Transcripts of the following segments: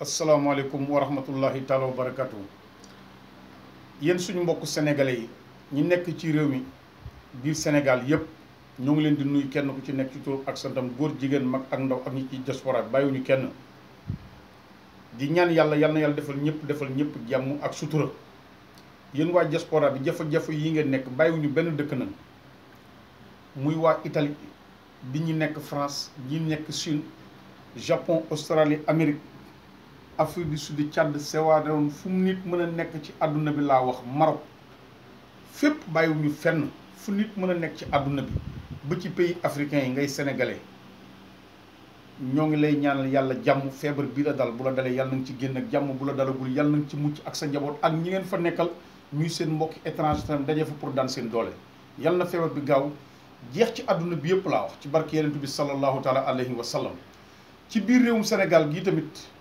asalaamaaleykum wa rahmatullahi taala wa barakatu yéen suñu mbokk sénégalais yi ñi nekk ci réew mi biir Sénégal yëpp ñoo ngi leen di nuyu kenn ku ci nekk ci tur ak santam góor jigéen mag ak ndaw ak ñi ci diaspora bi bàyyiwuñu kenn di ñaan yàlla yal na yàlla defal ñëpp jàmm ak sutura yéen waa diaspora bi jafe-jafe yi ngeen nekk bàyyiwuñu benn dëkk nag muy waa Italie di ñi nekk France ñi nekk Chine Japon Australie Amérique Afrique du Sud Tchad Sewadoon fu mu nit mën a nekk ci àdduna bi laa wax Maroc fépp bàyyiwuñu fenn fu nit mën a nekk ci àdduna bi ba ci pays africains yi ngay sénégalais ñoo ngi lay ñaanal yàlla jàmm feebar bii la dal bu la dalee yàlla na nga ci génn ak jàmm bu la dalagul yàlla na nga ci mucc ak sa njaboot ak ñi ngeen fa nekkal ñuy seen mbokki étranger tam daje fa pour daan seen doole yàlla na feebar bi gaaw jeex ci àdduna bi yëpp laa wax ci barke yenentu bi sallallahu taala alayhi wa sallam ci biir réewum Sénégal gii tamit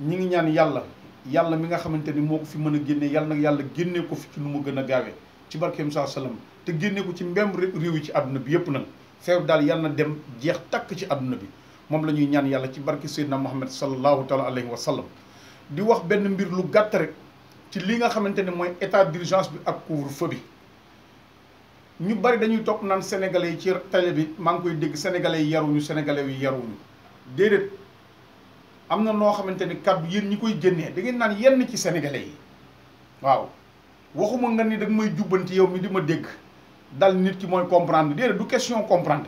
ñi ngi ñaan yàlla mi nga xamante ni moo ko fi mën a génnee yàlla nag yàlla génnee ko fi ci nu mu gën a gaawee ci barkeem saa sallam te génnee ko ci mbem réew yi ci àdduna bi yëpp nag feebar daal yàlla na dem jeex takk ci àdduna bi moom la ñuy ñaan yàlla ci barke Seydina Muhammad sallallahu taala alayhi wa sallam di wax benn mbir lu gàtt rek ci li nga xamante ne mooy état d'urgence bi ak couvre-feu bi ñu bari dañuy topp naan sénégalais yi ci télé bi maa ngi koy dégg sénégalais yi yaruñu sénégalais yi yaruñu déedéet am na noo xamante ni kàddu yéen ñi koy génnee da ngeen naan yenn ci sénégalais yi waaw waxuma nga ni da nga may jubbanti yow mi di ma dégg dal nit ki mooy comprendre déedéet du question comprendre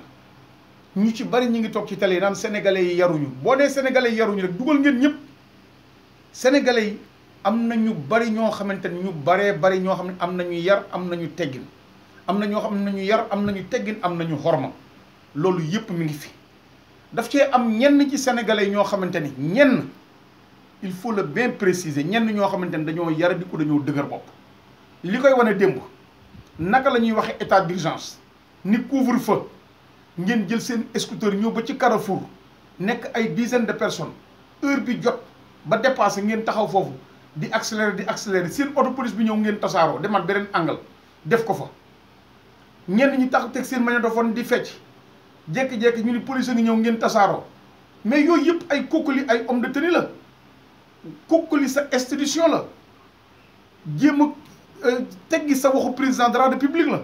ñu ci bari ñi ngi toog ci télé yi naan sénégalais yi yaruñu boo nee sénégalais yi yaruñu rek dugal ngeen ñëpp sénégalais yi am na ñu bari ñoo xamante ni ñu baree bari ñoo xam ne am nañu yar am nañu teggin am na ñoo xam ne nañu yar am nañu teggin am nañu xorma loolu yëpp mi ngi fi daf cee am ñenn ci sénégalais ñoo xamante ni ñenn il faut le bien préciser ñenn ñoo xamante ni dañoo yara di ko dañoo dëgër bopp li koy wane démb naka la ñuy waxee état d'urgence ni couvre-feu ngeen jël seen scooter ñëw ba ci Carrefour nekk ay dizaines de personnes heure bi jot ba dépassé ngeen taxaw foofu di accélérer seen auto police bi ñëw ngeen tasaaroo demaat beneen angle def ko fa ñenn ñi tax teg seen magnétophone di fecc jékki-jékki ñu ni police ngi ñëw ngeen tasaaroo mais yooyu yëpp ay kokkali ay homme de tenue la kokkali sa institution la jéem a teggi sa waxu président de la république la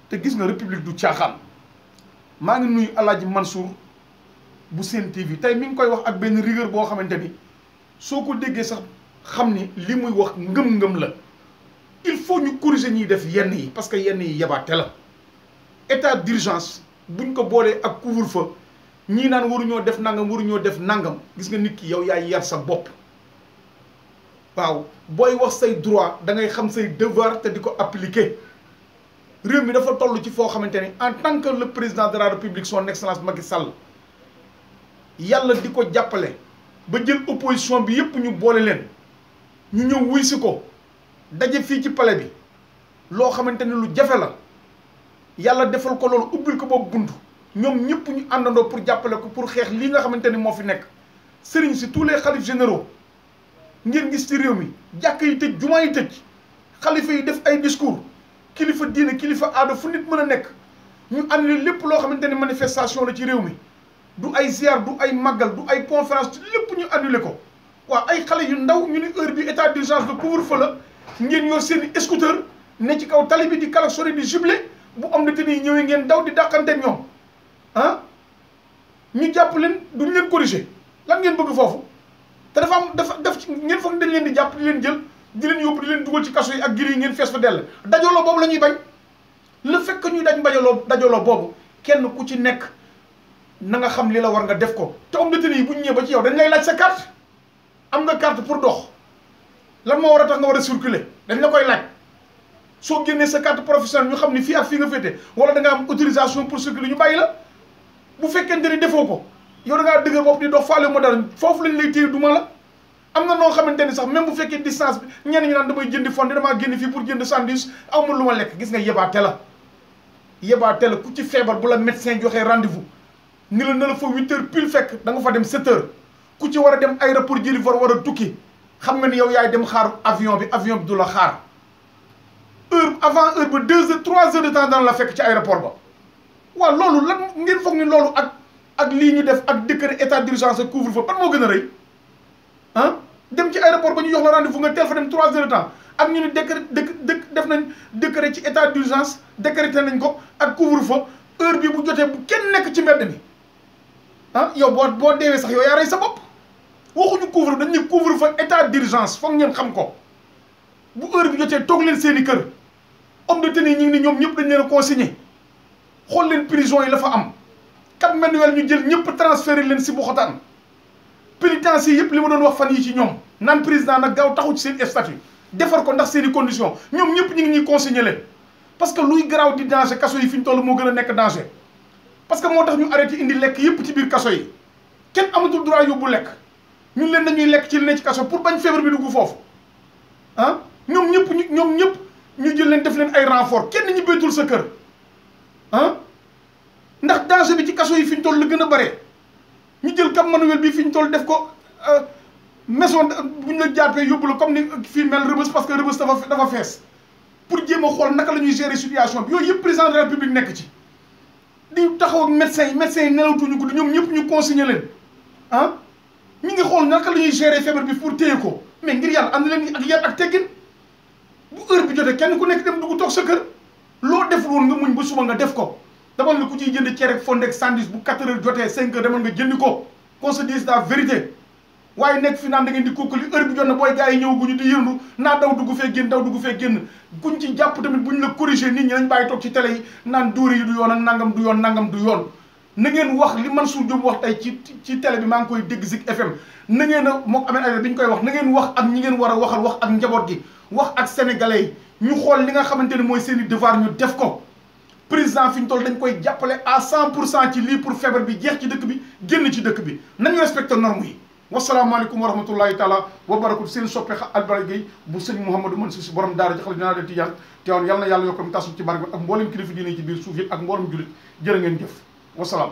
te gis nga république du caaxaan maa ngi nuyu Alaaji Mansour bu Sen TV tey mi ngi koy wax ak benn rigueur boo xamante ni soo ko déggee sax xam ni li muy wax ngëm-ngëm la il faut ñu corriger ñuy def yenn yi parce que yenn yi yabaate la état d'urgence buñ ko boolee ak couvre-feu ñii naan waruñoo def nangam gis nga nit ki yow yaay yar sa bopp waaw booy wax say droit da ngay xam say devoir te di ko appliquer réew mi dafa toll ci foo xamante ni en tant que le président de la république son excellence Macky Sall yàlla di ko jàppale ba jël opposition bi yépp ñu boole leen ñu ñëw wuy si ko daje fii ci palais bi loo xamante ni lu jafe la yàlla defal ko loolu ubbil ko boobu bunt ñoom ñëpp ñu àndandoo pour jàppale ko pour xeex lii nga xamante ni moo fi nekk sëriñ si tous les xalifes généraux ngeen gis ci réew mi jàkk yi tëj jumaa yi tëj xalifa yi def ay discours kilifa diine kilifa aada fu nit mën a nekk ñu annulé lépp loo xamante ni manifestation la ci réew mi du ay ziar du ay màggal du ay conférence lépp ñu annulé ko waaw ay xale yu ndaw ñu ni heure bi état d'urgence de couvre-feu la ngeen yor seen i scooter ne ci kaw tali bi di klaxonner di gibler bu am na te ni ñëwee ngeen daw di dàqante ñoom ah ñu jàpp leen duñ leen corriger lan ngeen bëgg foofu te dafa am def ci ngeen foog dañ leen di jàpp di leen jël di leen yóbbu di leen dugal ci kaso yi ak gir yi ngeen fees fa dell dajaloo boobu la ñuy bañ le fait que ñuy dajaloo boobu kenn ku ci nekk na nga xam li la war nga def ko te am na te ni bu ñu ñëwee ba ci yow dañ lay laaj sa carte am nga carte pour dox lan moo war a tax nga war a circuler dañ la koy laaj soo génnee sa carte professionnelle ñu xam ni fii ak fii nga féete wala da nga am autorisation pour circuler ñu bàyyi la bu fekkente ni defoo ko yow da ngaa dëgër bopp di dox faale mo dara foofu lañ lay téye duma la am na noo xamante ni sax même bu fekkee distance bi ñenn ñu naan damay jëndi fonde damaa génn fii pour jënd sandwich amul lu ma lekk gis nga yebaate la ku ci feebar bu la médecin joxee rendez-vous ni la na la fa 8 heures pile fekk da nga fa dem 7 heures ku ci war a dem aéroport jëli war a tukki xam nga ni yow yaay dem xaar avion bi du la xaar heure avant heure ba 2 heures 3 heures de temps dana la fekk ci aéroport ba waaw loolu lan ngeen foog ni loolu ak lii ñu def ak décret état d'urgence ak couvre-feu ban moo gën a rëy ah aéroport ba ñu jox la rendez-vous nga teel fa dem 3 heures de temps ak ñu ne def nañ décret ci état d'urgence décrété nañ ko ak couvre-feu heure bi bu jotee bu kenn nekk ci mbedd mi ah yow boo deewee sax yow yaa rey sa bopp waxuñu couvre dañ ne couvre-feu état d'urgence foog ngeen xam ko bu heure bi jotee toog leen seeni kër homme de tenue ñi ngi ni ñoom ñëpp dañ leen a consigné xool leen prison yi la fa am kat manuel ñu jël ñëpp transféré leen si bu xotaan pénitence yi yëpp li ma doon wax fan yi ci ñoom naan président nag gaaw taxu ci seen statut defar ko ndax seen i condition ñoom ñëpp ñu ngi ñuy consigné leen parce que luy garaaw di danger kaso yi fi ñu toll moo gën a nekk danger parce que moo tax ñu arrêté indi lekk yëpp ci biir kaso yi kenn amatul droit yóbbu lekk ñun leen dañuy lekk ci li ne ci kaso pour bañ feebar bi dugg foofu ah ñoom ñëpp ñu jël leen def leen ay renfort kenn ñu béytul sa kër ah ndax danger bi ci kaso yi fi ñu toll la gën a bare ñu jël Cap Manuel bi fi ñu toll def ko maison bu ñu la jàppee yóbbu la comme ni fii mel Rebeuss parce que Rebeuss dafa fees pour jéem a xool naka la ñuy gérer situation bi yooyu yëpp président de la République nekk ci di taxaw ak médecins yi nelawtuñu ko ñoom ñëpp ñu consigné leen ah ñu ngi xool naka la ñuy gérer feebar bi pour téye ko mais ngir yàlla am na leen ak yar ak teggin bu heure bi jotee kenn ku nekk dem dugg toog sa kër loo deful woon nga muñ ba suba nga def ko dama la ku ciy jënd cere ak fonde ak sandwich bu 4 heures jotee 5 heures demal nga jëndi ko qu'on se dise la vérité waaye nekk fi naan da ngeen di kookali heure bi jot na booy gars yi ñëwaguñu di yërndu naa daw dugg fee génn kuñ ci jàpp tamit buñ la corriger nit ñi nañ bàyyi toog ci télé yi naan dóore yi du yoon ak nangam du yoon na ngeen wax li Mansour Diop wax tey ci télé bi maa ngi koy dégg Zik FM na ngeen a moom amee ay bi ñu koy wax na ngeen wax ak ñi ngeen war a waxal wax ak njaboot gi wax ak sénégalais yi ñu xool li nga xamante ne mooy seen i devoir ñu def ko président fi ñu toll dañ koy jàppale à 100% ci lii pour feebar bi jeex ci dëkk bi génn ci dëkk bi nañu respecté normes yi wasalaamaaleykum wa rahmatullahi taala wa barakatu seen soppe Albara Gueye bu sëñ Mouhamadou Mansour Sy borom daara ji xale dinaa de Tijaan teewoon yàlla na yàlla yokkam tasu ci barke ak mboolem kilifa diine ci biir suuf yi ak mboolem jullit jërë ngeen jëf wasalaam